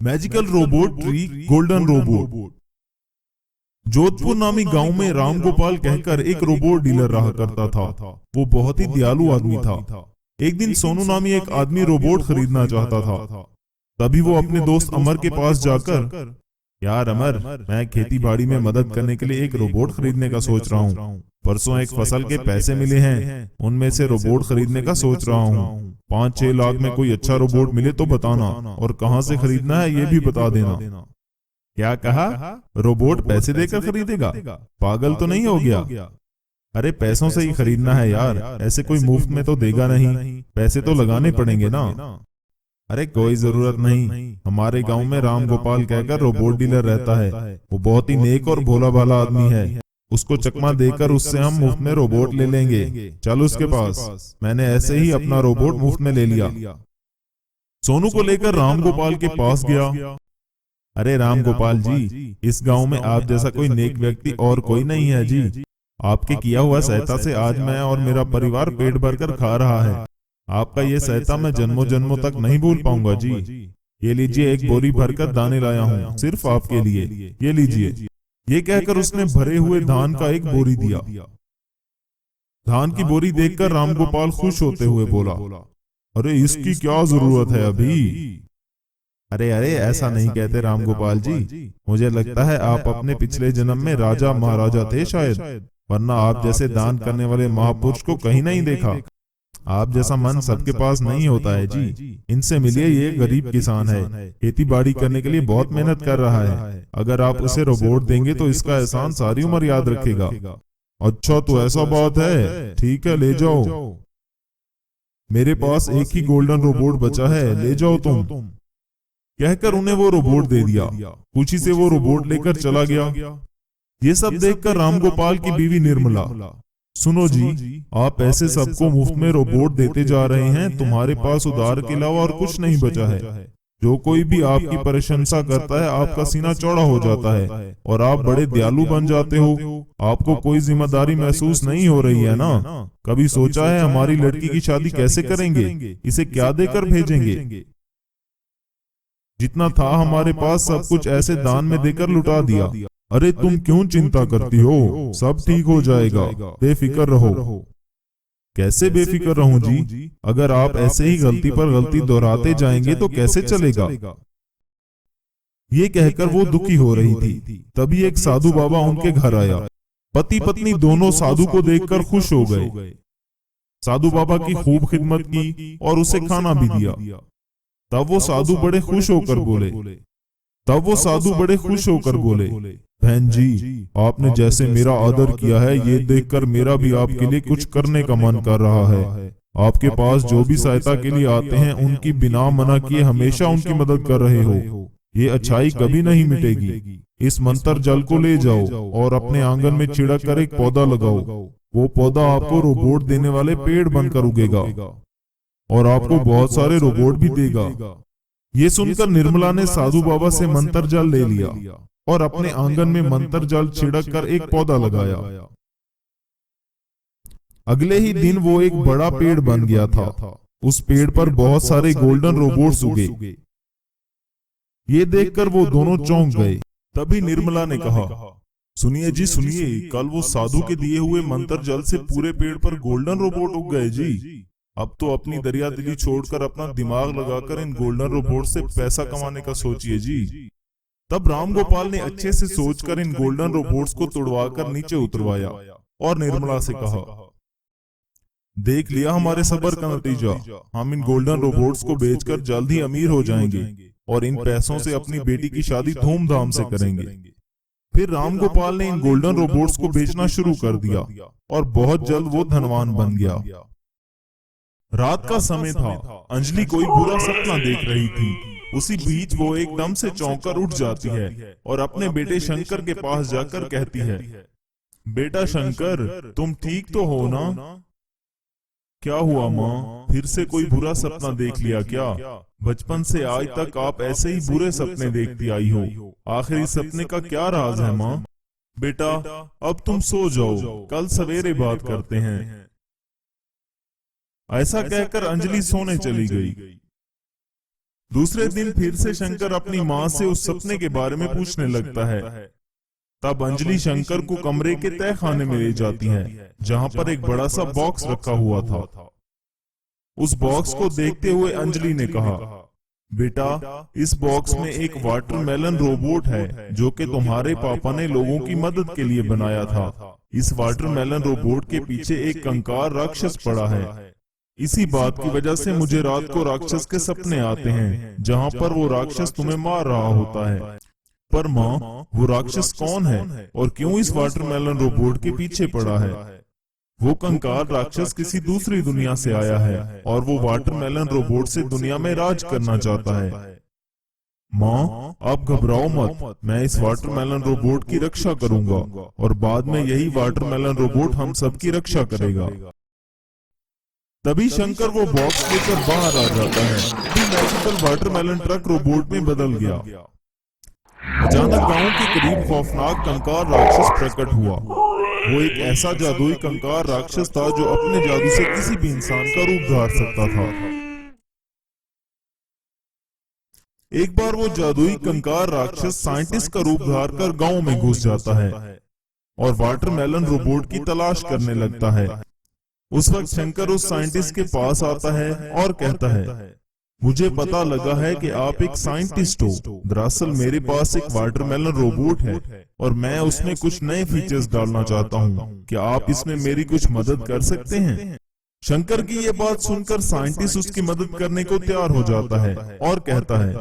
Magical robot tree golden robot. Jodhpur नामी गांव में राम गोपाल कहकर एक रोबोट डीलर रहा करता था। वो बहुत ही दयालु आदमी था। एक दिन सोनू नामी एक आदमी रोबोट खरीदना चाहता था। तभी वो अपने दोस्त अमर के पास जाकर, यार अमर, मैं खेती बाड़ी में मदद करने के लिए एक रोबोट खरीदने का सोच रहा हूँ। परसों एक फसल के पैसे मिले हैं, उनमें से रोबोट खरीदने का सोच रहा हूँ। 5-6 लाख में कोई अच्छा रोबोट मिले तो बताना, और कहाँ से खरीदना है ये भी बता देना। क्या कहा? रोबोट पैसे देकर खरीदेगा? पागल तो नहीं हो गया? अरे पैसों से ही खरीदना है यार, ऐसे कोई मुफ्त में तो देगा नहीं, पैसे तो लगाने पड़ेंगे ना। अरे कोई जरूरत नहीं, हमारे गांव में राम गोपाल कहकर रोबोट डीलर रहता है। वो बहुत ही नेक और भोला भाला आदमी है। उसको चकमा देकर उससे हम मुफ्त में रोबोट ले लेंगे। चल उसके पास। मैंने ऐसे ही अपना रोबोट मुफ्त में ले लिया। सोनू को लेकर राम गोपाल के पास गया। अरे राम गोपाल जी, इस गांव में आप जैसा कोई नेक व्यक्ति और कोई नहीं है जी। आपके किया हुआ सहायता से आज मैं और मेरा परिवार पेट भरकर खा रहा है। आपका ये सहायता मैं जन्मों जन्मों तक नहीं भूल पाऊंगा जी। ये लीजिए, एक बोरी भरकर दाने लाया हूँ सिर्फ आपके लिए, ये लीजिए। ये कहकर उसने भरे हुए धान का एक बोरी दिया। धान की बोरी देखकर राम गोपाल खुश होते हुए बोला, अरे इसकी क्या जरूरत है अभी। अरे अरे, ऐसा नहीं कहते राम गोपाल जी। मुझे लगता है आप अपने पिछले जन्म में राजा महाराजा थे शायद, वरना आप जैसे दान करने वाले महापुरुष को कहीं नहीं देखा। आप जैसा मन सबके पास नहीं होता है जी। इनसे मिलिए, ये गरीब किसान है, खेती बाड़ी करने के लिए बहुत मेहनत कर रहा है। अगर आप उसे रोबोट देंगे तो इसका एहसान सारी उम्र याद रखेगा। अच्छा तो ऐसा बात है, ठीक है ले जाओ। मेरे पास एक ही गोल्डन रोबोट बचा है, ले जाओ तुम। कहकर उन्हें वो रोबोट दे दिया। खुशी से वो रोबोट लेकर चला गया। ये सब देखकर राम गोपाल की बीवी निर्मला, सुनो जी, आप ऐसे सबको मुफ्त में रोबोट देते जा रहे हैं, तुम्हारे पास उधार के अलावा और कुछ नहीं बचा है। जो कोई भी आपकी प्रशंसा करता है आपका सीना चौड़ा हो जाता है और आप बड़े दयालु बन जाते हो। आपको कोई जिम्मेदारी महसूस नहीं हो रही है ना? कभी सोचा है हमारी लड़की की शादी कैसे करेंगे, इसे क्या देकर भेजेंगे? जितना था हमारे पास सब कुछ ऐसे दान में देकर लुटा दिया। अरे तुम क्यों चिंता करती हो, सब ठीक हो जाएगा, बेफिक्र रहो। कैसे बेफिक्र रहूं जी? अगर आप ऐसे ही गलती पर गलती दोहराते जाएंगे तो कैसे चलेगा? ये कहकर वो दुखी हो रही थी। तभी एक साधु बाबा उनके घर आया। पति पत्नी दोनों साधु को देखकर खुश हो गए। साधु बाबा की खूब खिदमत की और उसे खाना भी दिया। तब वो साधु बड़े खुश होकर बोले, बहन जी, आपने जैसे मेरा आदर किया है, ये देखकर मेरा भी आपके लिए कुछ करने का मन कर रहा है। आपके पास जो भी सहायता के लिए आते हैं उनकी बिना मना किए हमेशा उनकी मदद कर रहे हो। ये अच्छाई कभी नहीं मिटेगी। इस मंत्र जल को ले जाओ और अपने आंगन में छिड़क कर एक पौधा लगाओ। वो पौधा आपको रोबोट देने वाले पेड़ बनकर उगेगा और आपको बहुत सारे रोबोट भी देगा। ये सुनकर निर्मला ने साधु बाबा से मंत्र जल ले लिया और अपने आंगन में मंत्र जल छिड़क कर एक पौधा लगाया। अगले ही दिन वो एक बड़ा पेड़ बन गया था। उस पेड़ पर बहुत सारे गोल्डन रोबोट्स उगे। ये देखकर वो दोनों चौंक गए। तभी निर्मला ने कहा, सुनिए जी सुनिए, कल वो साधु के दिए हुए मंत्र जल से पूरे पेड़ पर गोल्डन रोबोट उग गए जी। अब तो अपनी दरिया दिली छोड़कर अपना दिमाग लगाकर इन गोल्डन रोबोट से पैसा कमाने का सोचिए जी। तब राम गोपाल ने अच्छे से सोचकर इन गोल्डन रोबोट्स को तुड़वाकर नीचे उतरवाया और निर्मला से कहा, देख लिया हमारे सब्र का नतीजा। हम इन गोल्डन रोबोट्स को बेचकर जल्द ही अमीर हो जाएंगे और इन पैसों से अपनी बेटी की शादी धूमधाम से करेंगे। फिर राम गोपाल ने इन गोल्डन रोबोट्स को बेचना शुरू कर दिया और बहुत जल्द वो धनवान बन गया। रात का समय था। अंजलि कोई बुरा सपना देख रही थी। उसी बीच वो एकदम से चौंककर उठ जाती है और अपने बेटे शंकर के पास जाकर कहती है, बेटा शंकर, तुम ठीक तो हो ना? क्या हुआ माँ, फिर से कोई बुरा सपना देख लिया क्या? बचपन से आज तक आप ऐसे ही बुरे सपने देखती आई हो। आखिर इस सपने का क्या राज है माँ? बेटा अब तुम सो जाओ, कल सवेरे बात करते हैं। ऐसा कहकर अंजलि सोने चली गई। दूसरे दिन फिर से शंकर अपनी माँ से उस सपने के बारे में पूछने लगता है। तब अंजलि शंकर को कमरे के तय खाने में ले जाती है, जहाँ पर एक बड़ा सा बॉक्स रखा हुआ था। उस बॉक्स को देखते हुए अंजलि ने कहा, बेटा, इस बॉक्स में एक वाटरमेलन रोबोट है जो कि तुम्हारे पापा ने लोगों की मदद के लिए बनाया था। इस वाटरमेलन रोबोट के पीछे एक कंकाल राक्षस पड़ा है। इसी बात की वजह से मुझे रात को राक्षस के सपने आते हैं, जहाँ पर वो राक्षस तुम्हें मार रहा होता है। पर माँ, वो राक्षस कौन है और क्यों इस वाटरमेलन रोबोट के पीछे पड़ा है? वो कंकाल राक्षस किसी दूसरी दुनिया से आया है और वो वाटरमेलन रोबोट से दुनिया में राज करना चाहता है। माँ, आप घबराओ मत, मैं इस वाटरमेलन रोबोट की रक्षा करूंगा और बाद में यही वाटरमेलन रोबोट हम सबकी रक्षा करेगा। तभी शंकर वो बॉक्स लेकर बाहर आ जाता है। मैजिकल वाटरमेलन ट्रक रोबोट में बदल गया। अचानक गांव के करीब खौफनाक कंकाल राक्षस प्रकट हुआ। वो एक ऐसा जादुई कंकाल राक्षस था जो अपने जादू से किसी भी इंसान का रूप धार सकता था। एक बार वो जादुई कंकाल राक्षस साइंटिस्ट का रूप धार कर गांव में घुस जाता है और वाटरमेलन रोबोट की तलाश करने लगता है। उस वक्त शंकर उस साइंटिस्ट के पास आता है और कहता है, मुझे पता लगा है कि आप एक साइंटिस्ट हो। दरअसल मेरे पास एक वाटरमेलन रोबोट है और मैं उसमें कुछ नए फीचर्स डालना चाहता हूँ। क्या आप इसमें मेरी कुछ मदद कर सकते हैं? शंकर की ये बात सुनकर साइंटिस्ट उसकी मदद करने को तैयार हो जाता है और कहता है,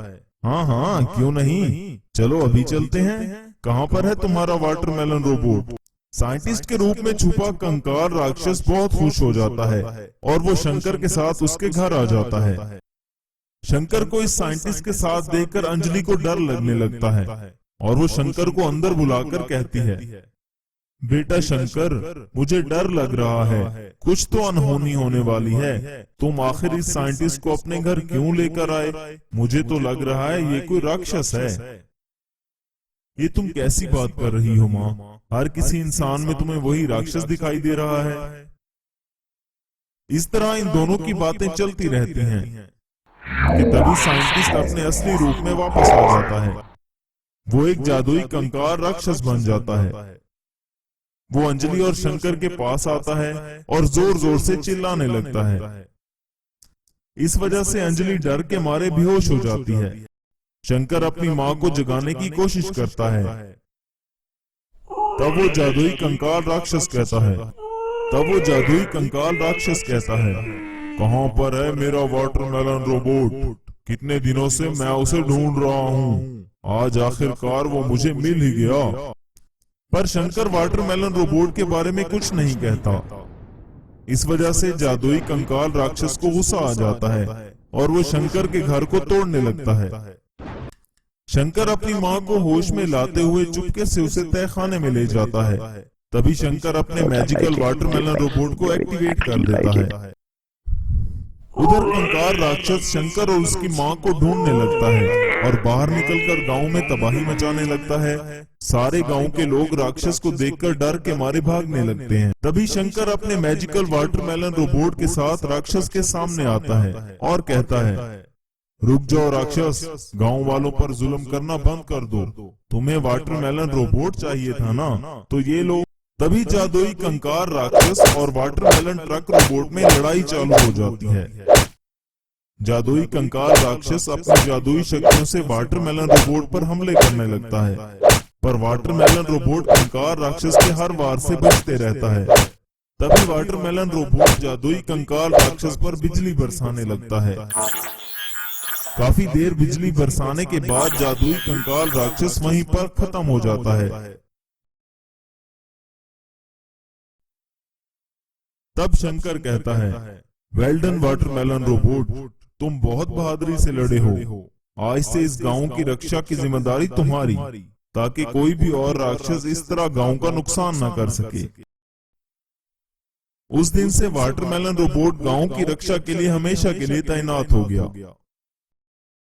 हाँ हाँ, क्यों नहीं, चलो अभी चलते हैं। कहाँ पर है तुम्हारा वाटरमेलन रोबोट? साइंटिस्ट के रूप में छुपा कंकाल राक्षस बहुत खुश हो जाता है और वो शंकर के साथ उसके घर आ जाता है। शंकर को इस साइंटिस्ट के साथ देखकर अंजलि को डर लगने लगता है और वो शंकर को अंदर बुलाकर कहती है, बेटा शंकर, मुझे डर लग रहा है, कुछ तो अनहोनी होने वाली है। तुम आखिर इस साइंटिस्ट को अपने घर क्यों लेकर आए? मुझे तो लग रहा है ये कोई राक्षस है। ये तुम कैसी बात कर रही हो माँ? हर किसी इंसान में तुम्हें वही राक्षस दिखाई दे रहा है। इस तरह इन दोनों की बातें चलती रहती हैं कि तभी साइंटिस्ट अपने असली रूप में वापस आ जाता है। वो एक जादुई कंकाल राक्षस बन जाता है। वो अंजलि और शंकर के पास आता है और जोर जोर से चिल्लाने लगता है। इस वजह से अंजलि डर के मारे बेहोश हो जाती है। शंकर अपनी माँ को जगाने की कोशिश करता है। तब वो जादुई कंकाल राक्षस कहता है, कहाँ पर है मेरा वाटरमेलन रोबोट? कितने दिनों से मैं उसे ढूंढ रहा हूँ, आज आखिरकार वो मुझे मिल ही गया। पर शंकर वाटरमेलन रोबोट के बारे में कुछ नहीं कहता। इस वजह से जादुई कंकाल राक्षस को गुस्सा आ जाता है और वो शंकर के घर को तोड़ने लगता है। शंकर अपनी माँ को होश में लाते हुए चुपके से उसे तहखाने में ले जाता है। तभी शंकर अपने मैजिकल वाटरमेलन रोबोट को एक्टिवेट कर देता है। उधर कंकाल राक्षस शंकर और उसकी माँ को ढूंढने लगता है और बाहर निकलकर गांव में तबाही मचाने लगता है। सारे गांव के लोग राक्षस को देखकर डर के मारे भागने लगते हैं। तभी शंकर अपने मैजिकल वाटरमेलन रोबोट के साथ राक्षस के सामने आता है और कहता है, रुक जाओ राक्षस, गांव वालों पर जुल्म करना बंद कर दो। तुम्हें वाटरमेलन रोबोट चाहिए था ना, तो ये लो। तभी जादुई कंकाल राक्षस और वाटरमेलन ट्रक रोबोट में लड़ाई चालू हो जाती है। जादुई कंकाल राक्षस अपनी जादुई शक्तियों से वाटरमेलन रोबोट पर हमले करने लगता है, पर वाटरमेलन रोबोट कंकाल राक्षस के हर वार से बचते रहता है। तभी वाटरमेलन रोबोट जादुई कंकाल राक्षस पर बिजली बरसाने लगता है। काफी देर बिजली बरसाने के बाद जादुई कंकाल राक्षस वहीं पर खत्म हो जाता है। तब शंकर कहता है, वेल डन वाटरमेलन रोबोट, तुम बहुत बहादुरी से लड़े हो। आज से इस गांव की रक्षा की जिम्मेदारी तुम्हारी, ताकि कोई भी और राक्षस इस तरह गांव का नुकसान न कर सके। उस दिन से वाटरमेलन रोबोट गांव की रक्षा के लिए हमेशा के लिए तैनात हो गया।